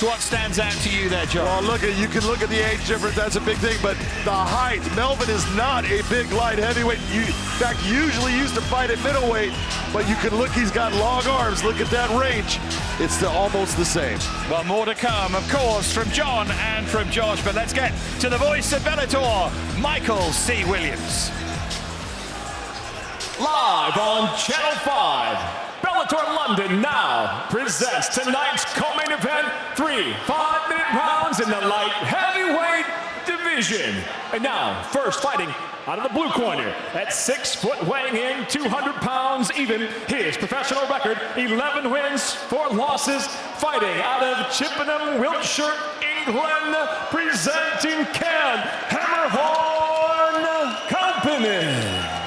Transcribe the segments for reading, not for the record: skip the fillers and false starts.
What stands out to you there, John? Well, you can look at the age difference. That's a big thing, but the height. Melvin is not a big light heavyweight. In fact, usually used to fight at middleweight, but you can look, he's got long arms. Look at that range. It's almost the same. Well, more to come, of course, from John and from Josh, but let's get to the voice of Bellator, Michael C. Williams. Live on Channel 5. Bellator London now presents tonight's co-main event, 3 5-minute rounds in the light heavyweight division. And now, first fighting out of the blue corner, at 6 foot, weighing in 200 pounds even, his professional record, 11 wins, 4 losses, fighting out of Chippenham, Wiltshire, England, presenting Ken Hammerhorn Kauppinen.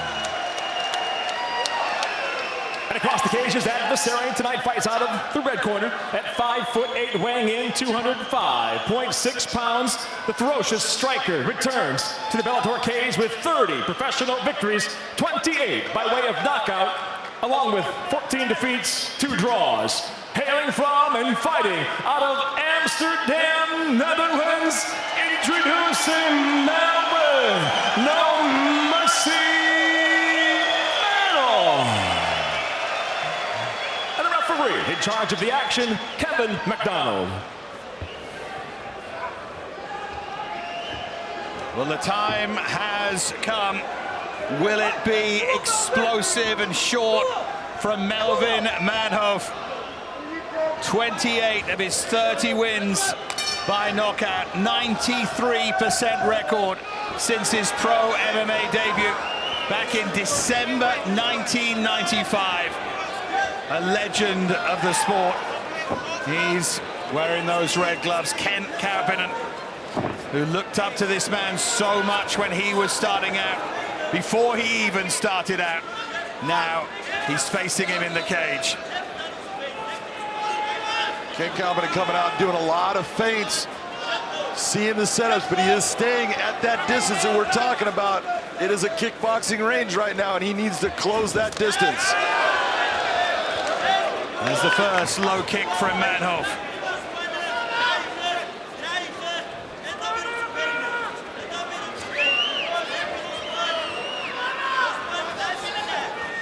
And across the cage, his adversary tonight fights out of the red corner at 5'8", weighing in 205.6 pounds. The ferocious striker returns to the Bellator cage with 30 professional victories, 28 by way of knockout, along with 14 defeats, 2 draws. Hailing from and fighting out of Amsterdam, Netherlands, introducing Melvin, No Mercy, Manhoef. In charge of the action, Kevin McDonald. Well, the time has come. Will it be explosive and short from Melvin Manhoef? 28 of his 30 wins by knockout, 93% record since his pro MMA debut back in December 1995. A legend of the sport. He's wearing those red gloves. Ken Kauppinen, who looked up to this man so much when he was starting out, before he even started out. Now he's facing him in the cage. Ken Kauppinen coming out and doing a lot of feints, seeing the setups, but he is staying at that distance that we're talking about. It is a kickboxing range right now, and he needs to close that distance. There's the first low kick from Manhoef.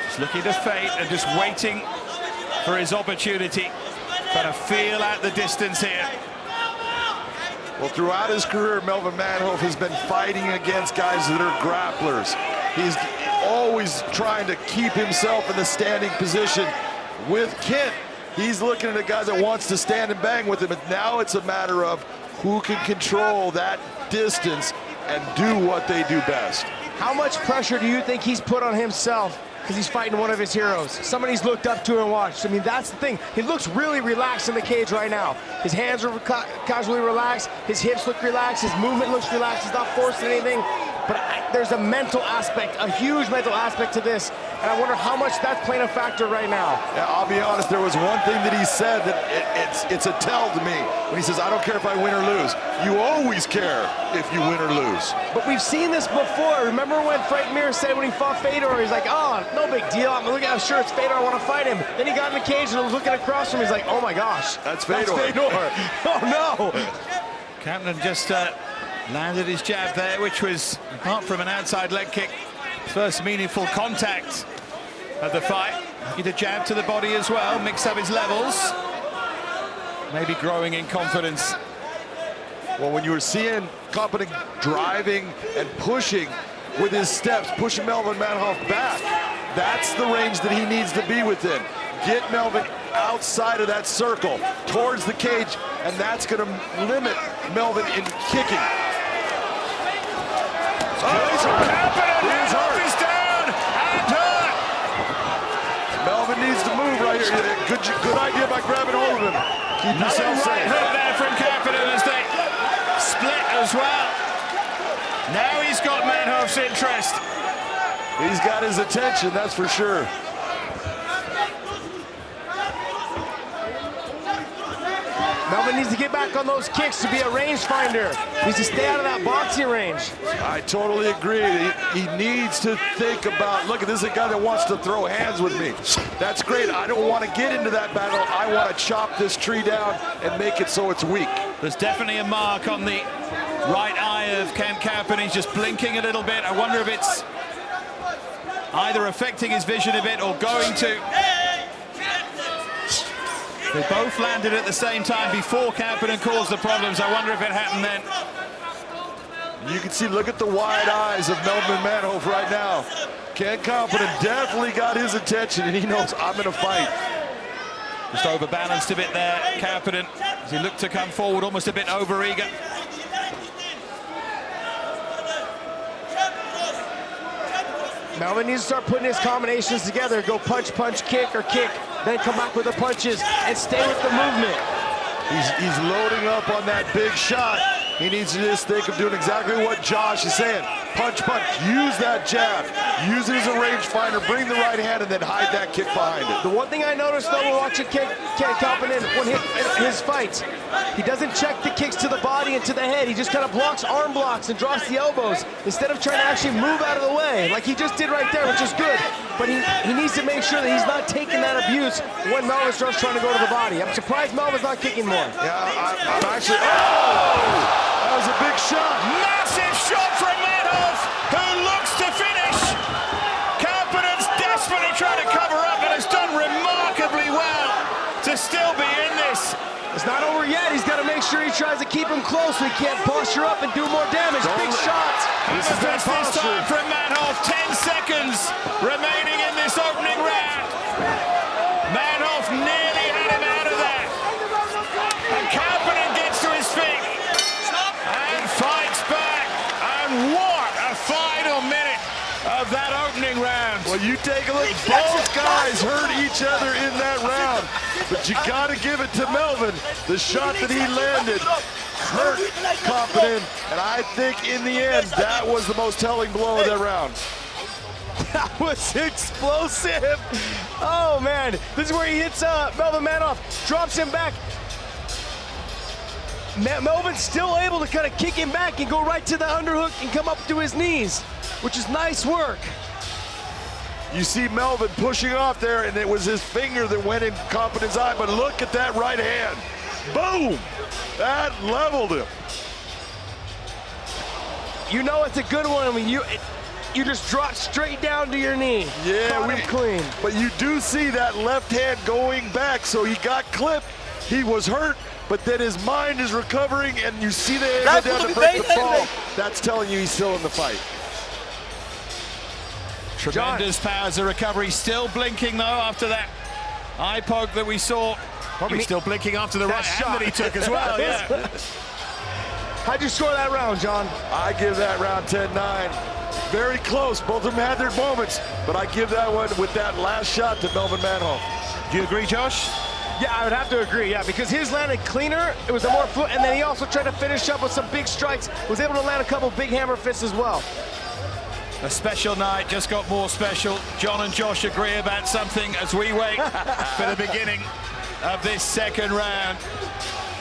Just looking to feint and just waiting for his opportunity. Trying to feel out the distance here. Well, throughout his career, Melvin Manhoef has been fighting against guys that are grapplers. He's always trying to keep himself in the standing position. With Kent, he's looking at a guy that wants to stand and bang with him, and now it's a matter of who can control that distance and do what they do best. How much pressure do you think he's put on himself because he's fighting one of his heroes? Somebody he's looked up to and watched. I mean, that's the thing. He looks really relaxed in the cage right now. His hands are casually relaxed. His hips look relaxed. His movement looks relaxed. He's not forcing anything. But there's a mental aspect, a huge mental aspect to this, and I wonder how much that's playing a factor right now. Yeah, I'll be honest, there was one thing that he said that it's a tell to me. When he says, I don't care if I win or lose. You always care if you win or lose. But we've seen this before. Remember when Frank Mir said when he fought Fedor, he's like, oh, no big deal. I'm sure it's Fedor, I want to fight him. Then he got in the cage and was looking across from him. He's like, oh my gosh. That's Fedor. Oh no. Kauppinen just landed his jab there, which was, apart from an outside leg kick, first meaningful contact of the fight. He did a jab to the body as well, mixed up his levels. Maybe growing in confidence. Well, when you were seeing Kauppinen driving and pushing with his steps, pushing Melvin Manhoef back, that's the range that he needs to be within. Get Melvin outside of that circle, towards the cage, and that's going to limit Melvin in kicking. Kauppinen is down and hurt. Melvin needs to move right here. Good idea by grabbing hold of him. Keep yourself safe. Hook there from Kauppinen as they split as well. Now he's got Manhoef's interest. He's got his attention, that's for sure. Melvin needs to get back on those kicks to be a rangefinder. He needs to stay out of that boxing range. I totally agree. He needs to think about, look, this is a guy that wants to throw hands with me. That's great. I don't want to get into that battle. I want to chop this tree down and make it so it's weak. There's definitely a mark on the right eye of Kauppinen. He's just blinking a little bit. I wonder if it's either affecting his vision a bit or going to. They both landed at the same time before Kauppinen caused the problems. I wonder if it happened then. You can see, look at the wide eyes of Melvin Manhoef right now. Kauppinen definitely got his attention, and he knows I'm going to fight. Just overbalanced a bit there, Kauppinen, as he looked to come forward, almost a bit overeager. Melvin needs to start putting his combinations together. Go punch, punch, kick, or kick. Then come back with the punches and stay with the movement. He's loading up on that big shot. He needs to just think of doing exactly what Josh is saying. Punch, punch, use that jab. Use it as a rangefinder, bring the right hand, and then hide that kick behind it. The one thing I noticed, though, when watching Kauppinen when his fights, he doesn't check the kicks to the body and to the head. He just kind of blocks arm blocks and drops the elbows instead of trying to actually move out of the way, like he just did right there, which is good. But he needs to make sure that he's not taking that abuse when Melvin starts trying to go to the body. I'm surprised Melvin's not kicking more. Yeah, I'm actually... Oh! That was a big shot. Massive shot from Manhoef, who looks to finish. Kauppinen's desperately trying to cover up and has done remarkably well to still be in this. It's not over yet. He's got to make sure he tries to keep him close so he can't posture up and do more damage. Big shots. This time from Manhoef. 10 seconds remaining in this opening round. Manhoef nearly had him out of that. And Kauppinen gets to his feet. And fights back, and what a final minute of that opening round. Well, you take a look, both guys hurt each other in that round, but you gotta give it to Melvin. The shot that he landed hurt Kauppinen, and I think in the end, that was the most telling blow of that round. That was explosive. Oh, man. This is where he hits Melvin Manhoef, drops him back. Melvin's still able to kind of kick him back and go right to the underhook and come up to his knees, which is nice work. You see Melvin pushing off there, and it was his finger that went in Kauppinen's eye, but look at that right hand. Boom! That leveled him. You know it's a good one when you just drop straight down to your knee. Yeah, clean. But you do see that left hand going back, so he got clipped. He was hurt, but then his mind is recovering, and you see the angle down to break the fall. That's telling you he's still in the fight. Tremendous powers of recovery. Still blinking, though, after that eye poke that we saw. Probably still blinking after the right hand that he took as well, yeah. How'd you score that round, John? I give that round 10-9. Very close. Both of them had their moments, but I give that one with that last shot to Melvin Manhoef. Do you agree, Josh? Yeah, I would have to agree, yeah, because his landed cleaner, it was a more foot, and then he also tried to finish up with some big strikes, was able to land a couple big hammer fists as well. A special night just got more special. John and Josh agree about something as we wait for the beginning of this second round.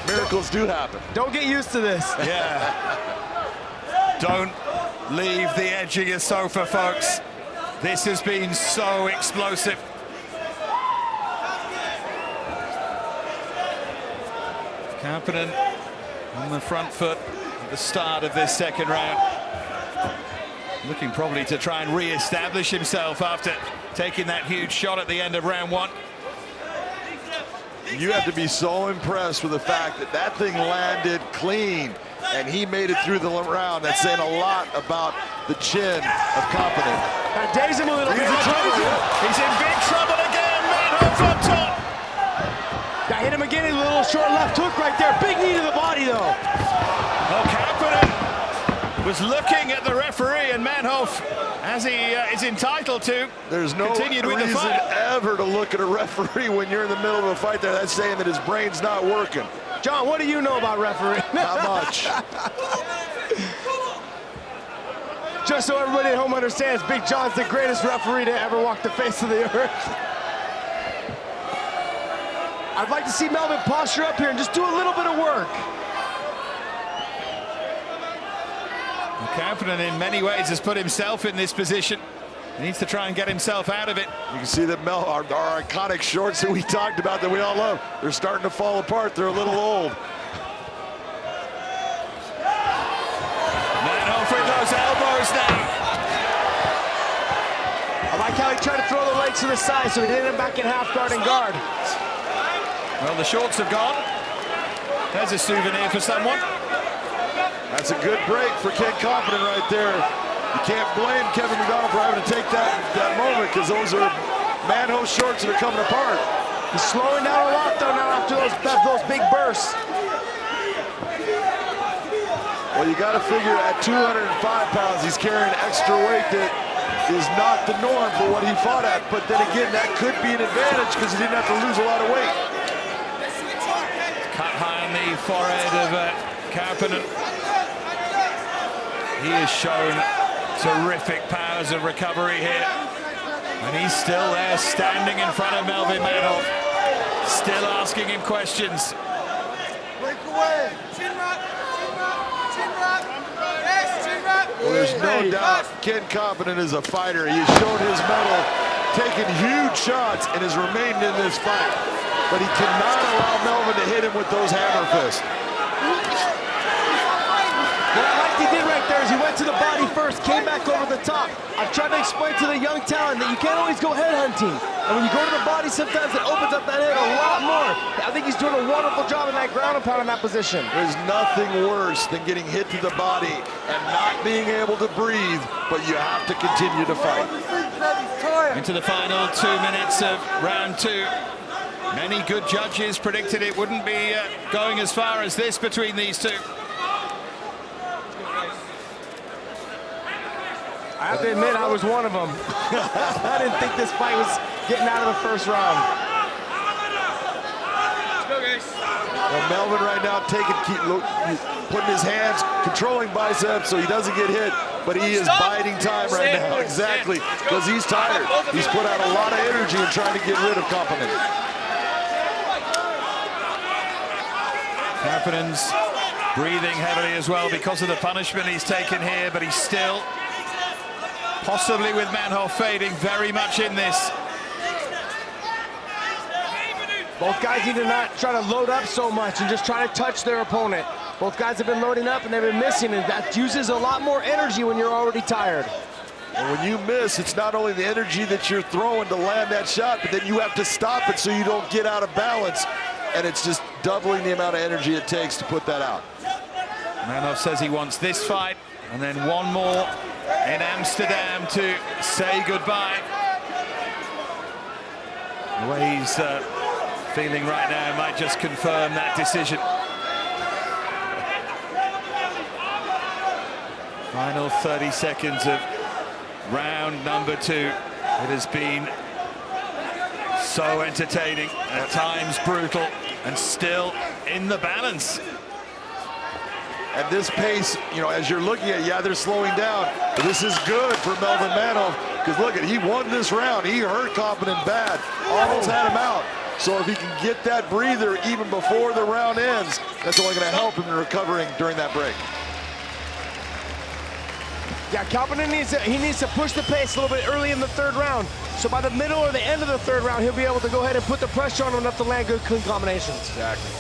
Miracles do happen. Don't get used to this. Yeah. Don't leave the edge of your sofa, folks. This has been so explosive. Kauppinen on the front foot at the start of this second round. Looking probably to try and re-establish himself after taking that huge shot at the end of round one. You have to be so impressed with the fact that that thing landed clean and he made it through the round. That's saying a lot about the chin of Kauppinen. That days him a little bit. He's in big trouble again. Manhoef on top. That hit him again. A little short left hook right there. Big knee to the body, though. Oh, Kauppinen was looking at the referee, and Manhoef, as he is entitled to, there's no reason ever to look at a referee when you're in the middle of a fight there. That's saying that his brain's not working. John, what do you know about refereeing? Not much. Just so everybody at home understands, Big John's the greatest referee to ever walk the face of the earth. I'd like to see Melvin posture up here and just do a little bit of work. Kauppinen in many ways has put himself in this position. He needs to try and get himself out of it. You can see that our iconic shorts that we talked about that we all love, they're starting to fall apart. They're a little old. Manhoef with those elbows now. I like how he tried to throw the legs to the side so he didn't end back in half guard and guard. Well, the shorts have gone. There's a souvenir for someone. That's a good break for Ken Kauppinen right there. You can't blame Kevin McDonald for having to take that moment, because those are Manhoef shorts that are coming apart. He's slowing down a lot though now after those big bursts. Well, you got to figure at 205 pounds, he's carrying extra weight that is not the norm for what he fought at. But then again, that could be an advantage because he didn't have to lose a lot of weight. Cut high on the forehead of Kauppinen. He has shown terrific powers of recovery here. And he's still there, standing in front of Melvin Manhoef, still asking him questions. Break away. Chin wrap. Chin wrap. Chin wrap. Yes, chin wrap. Well, there's no doubt Ken Kauppinen is a fighter. He has shown his mettle, taken huge shots, and has remained in this fight. But he cannot allow Melvin to hit him with those hammer fists. What I like he did right there is he went to the body first, came back over the top. I've tried to explain to the young talent that you can't always go head hunting. And when you go to the body, sometimes it opens up that head a lot more. I think he's doing a wonderful job in that ground and pound in that position. There's nothing worse than getting hit to the body and not being able to breathe, but you have to continue to fight. Into the final 2 minutes of round 2. Many good judges predicted it wouldn't be going as far as this between these two. I have to admit, I was one of them. I didn't think this fight was getting out of the first round. Let's go, guys. Well, Melvin right now putting his hands, controlling biceps so he doesn't get hit, but he is biding time right now. Exactly, because he's tired. He's put out a lot of energy in trying to get rid of Kauppinen. Kauppinen's breathing heavily as well because of the punishment he's taken here, but he's still, possibly with Manhoef fading, very much in this. Both guys need to not try to load up so much and just try to touch their opponent. Both guys have been loading up and they've been missing, and that uses a lot more energy when you're already tired. And when you miss, it's not only the energy that you're throwing to land that shot, but then you have to stop it so you don't get out of balance. And it's just doubling the amount of energy it takes to put that out. Manhoef says he wants this fight and then one more in Amsterdam to say goodbye. The way he's feeling right now might just confirm that decision. Final 30 seconds of round number 2. It has been so entertaining, at times brutal, and still in the balance. At this pace, you know, as you're looking at, yeah, they're slowing down. But this is good for Melvin Manhoef, because look at, he won this round. He hurt Kauppinen bad, almost had him out. So if he can get that breather even before the round ends, that's only going to help him in recovering during that break. Yeah, Kauppinen needs to push the pace a little bit early in the 3rd round. So by the middle or the end of the 3rd round, he'll be able to go ahead and put the pressure on him enough to land good, clean combinations. Exactly.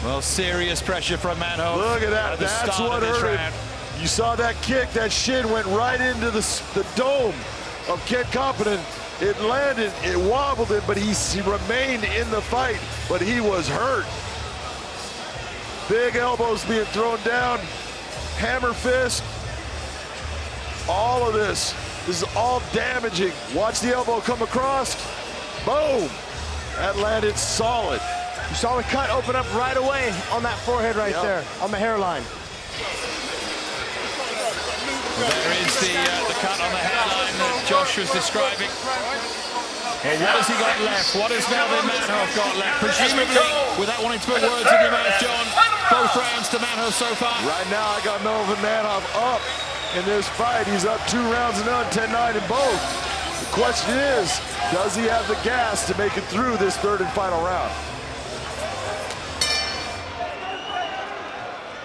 Well, serious pressure from Manhoef. Look at that. That's what hurt him. You saw that kick. That shin went right into the dome of Ken Kauppinen. It landed, it wobbled him, but he remained in the fight, but he was hurt. Big elbows being thrown down, hammer fist, all of this. This is all damaging. Watch the elbow come across. Boom. That landed solid. You saw the cut open up right away on that forehead right there, on the hairline. There is the cut on the hairline that Josh was describing. Well, what has he got left? What has Melvin Manhoef got left? Presumably, without wanting to put words in your mouth, John, both rounds to Manhoef so far. Right now, I got Melvin Manhoef up in this fight. He's up 2 rounds and none, 10-9 in both. The question is, does he have the gas to make it through this third and final round?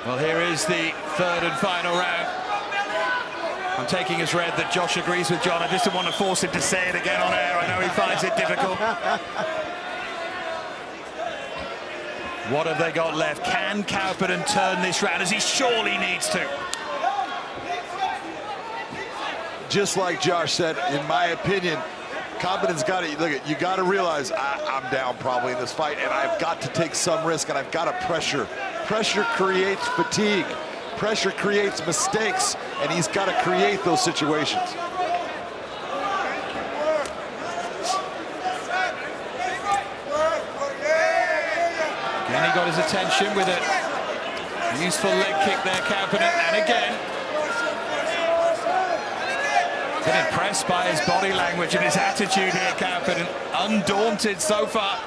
Well, here is the third and final round. I'm taking as read that Josh agrees with John. I just didn't want to force him to say it again on air. I know he finds it difficult. What have they got left? Can Kauppinen turn this round, as he surely needs to? Just like Josh said, in my opinion, Kauppinen's got to look. You got to realize I'm down probably in this fight, and I've got to take some risk, and I've got to pressure. Pressure creates fatigue. Pressure creates mistakes, and he's got to create those situations. Again, he got his attention with a useful leg kick there, Kauppinen, and again. Been impressed by his body language and his attitude here, Kauppinen. Undaunted so far.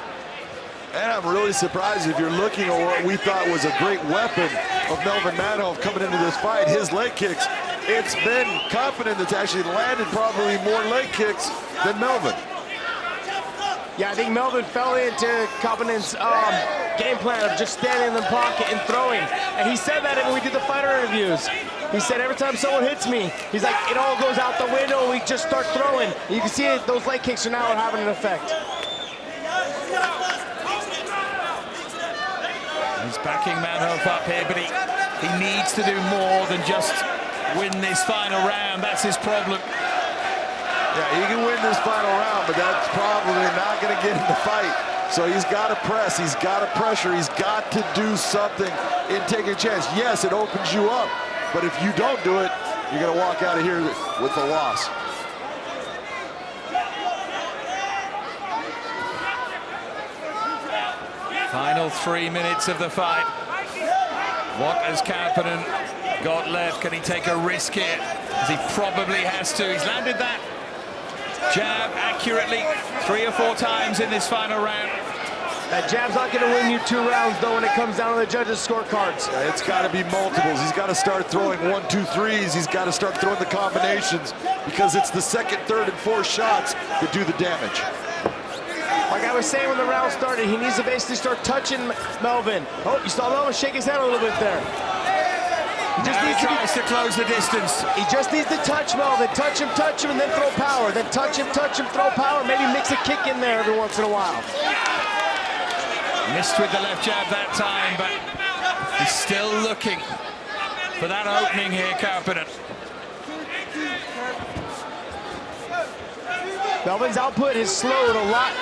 And I'm really surprised if you're looking at what we thought was a great weapon of Melvin Manhoef coming into this fight, his leg kicks. It's been Kauppinen that's actually landed probably more leg kicks than Melvin. Yeah, I think Melvin fell into Kauppinen's game plan of just standing in the pocket and throwing. And he said that when we did the fighter interviews. He said every time someone hits me, he's like, it all goes out the window and we just start throwing. You can see it, those leg kicks are now having an effect. He's backing Manhoef up here, but he needs to do more than just win this final round. That's his problem. Yeah, he can win this final round, but that's probably not going to get in the fight. So he's got to press, he's got to pressure, he's got to do something in taking a chance. Yes, it opens you up, but if you don't do it, you're going to walk out of here with a loss. Final 3 minutes of the fight. What has Kauppinen got left? Can he take a risk here? As he probably has to. He's landed that jab accurately 3 or 4 times in this final round. That jab's not going to win you 2 rounds, though, when it comes down to the judges' scorecards. Yeah, it's got to be multiples. He's got to start throwing 1, 2, 3s. He's got to start throwing the combinations, because it's the second, third, and fourth shots that do the damage. Like I was saying when the round started, he needs to basically start touching Melvin. Oh, you saw Melvin shake his head a little bit there. He tries to close the distance. He just needs to touch Melvin. Touch him, and then throw power. Then touch him, throw power. Maybe mix a kick in there every once in a while. Missed with the left jab that time, but he's still looking for that opening here, Kauppinen. Melvin's output has slowed a lot,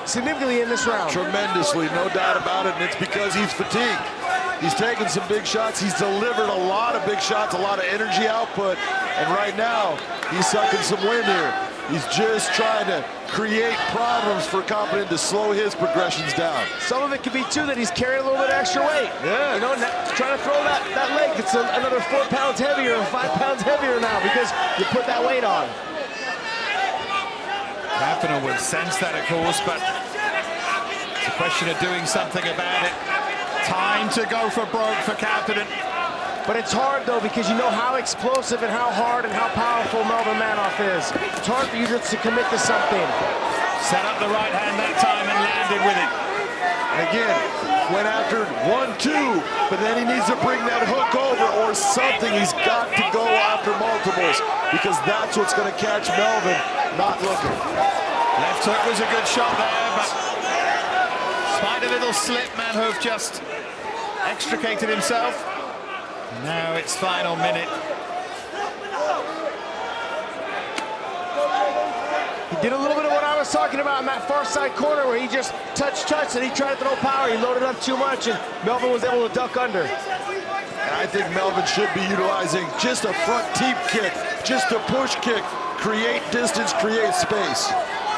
significantly in this round. Tremendously, no doubt about it, and it's because he's fatigued. He's taken some big shots. He's delivered a lot of big shots, a lot of energy output, and right now, he's sucking some wind here. He's just trying to create problems for Kauppinen to slow his progressions down. Some of it could be, too, that he's carrying a little bit of extra weight. Yeah. You know, trying to throw that leg, it's another 4 pounds heavier, 5 pounds heavier now, because you put that weight on. Kauppinen would sense that, of course, but it's a question of doing something about it. Time to go for broke for Kauppinen. But it's hard, though, because you know how explosive and how hard and how powerful Melvin Manhoef is. It's hard for you just to commit to something. Set up the right hand that time and landed with it. And again, went after 1, 2, but then he needs to bring that hook over or something. He's got to go after multiples, because that's what's going to catch Melvin not looking. Left hook was a good shot there, but despite a little slip, Manhoef just extricated himself. Now it's final minute. He did a little bit of what I was talking about in that far side corner, where he just touched, and he tried to throw power. He loaded up too much, and Melvin was able to duck under. And I think Melvin should be utilizing just a front teep kick, just a push kick, create distance, create space.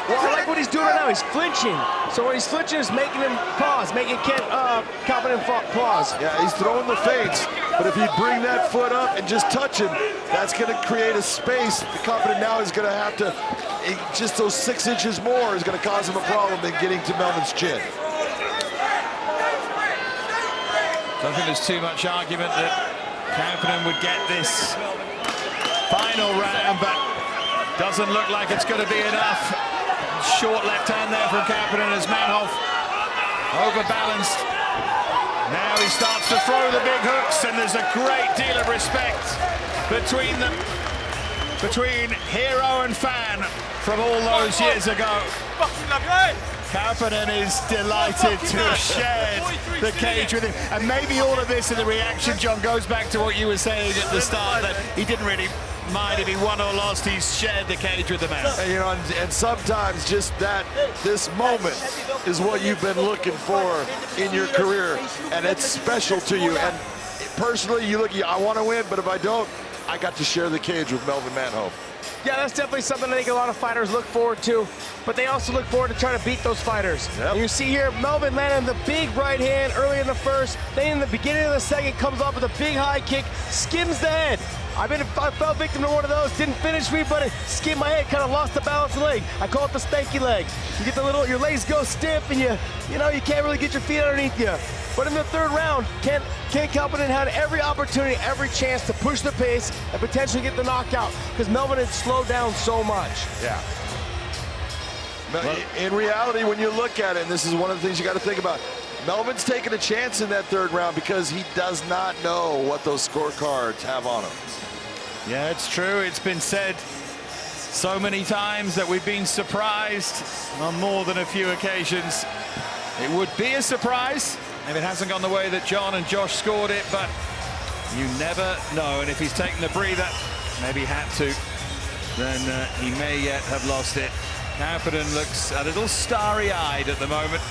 Well, I like what he's doing right now. He's flinching. So when he's flinching, it's making him pause, making Kauppinen pause. Yeah, he's throwing the feints, but if he bring that foot up and just touch him, that's going to create a space. The Kauppinen now is going to have to, just those 6 inches more is going to cause him a problem in getting to Melvin's chin. Don't think there's too much argument that Kauppinen would get this final round, but Doesn't look like it's going to be enough. Short left hand there from Kauppinen as Manhoef overbalanced. Now he starts to throw the big hooks, and there's a great deal of respect between them, between hero and fan from all those years ago. Kauppinen is delighted to have shared the cage with him. And maybe all of this and the reaction, John, goes back to what you were saying at the start, that he didn't really mind if he won or lost. He's shared the cage with the man. And, you know, and sometimes just this moment is what you've been looking for in your career, and it's special to you. And personally, you look, I want to win, but if I don't, I got to share the cage with Melvin Manhoef. Yeah, that's definitely something I think a lot of fighters look forward to, but they also look forward to trying to beat those fighters. Yep. And you see here, Melvin landing the big right hand early in the first, then in the beginning of the second comes off with a big high kick, skims the head. I fell victim to one of those, didn't finish me, but it skimmed my head, kind of lost the balance of the leg. I call it the stanky leg. You get your legs go stiff, and you know, you can't really get your feet underneath you. But in the third round, Ken Kauppinen had every opportunity, every chance to push the pace and potentially get the knockout, because Melvin had slowed down so much. Yeah. In reality, when you look at it, and this is one of the things you got to think about, Melvin's taking a chance in that third round because he does not know what those scorecards have on him. Yeah, it's true. It's been said so many times that we've been surprised on more than a few occasions. It would be a surprise if it hasn't gone the way that John and Josh scored it, but you never know. And if he's taken the breather, maybe had to, then he may yet have lost it. Kauppinen looks a little starry-eyed at the moment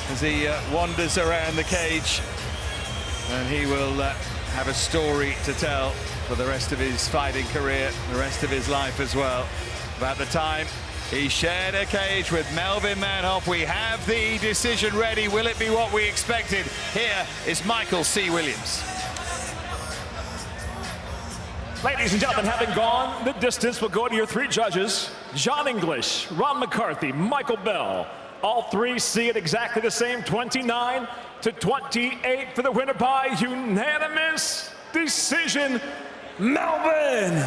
as he wanders around the cage, and he will have a story to tell for the rest of his fighting career, the rest of his life as well. About the time he shared a cage with Melvin Manhoef. We have the decision ready. Will it be what we expected? Here is Michael C. Williams. Ladies and gentlemen, having gone the distance, we'll go to your three judges. John English, Ron McCarthy, Michael Bell. All three see it exactly the same, 29-28 for the winner by unanimous decision, Melvin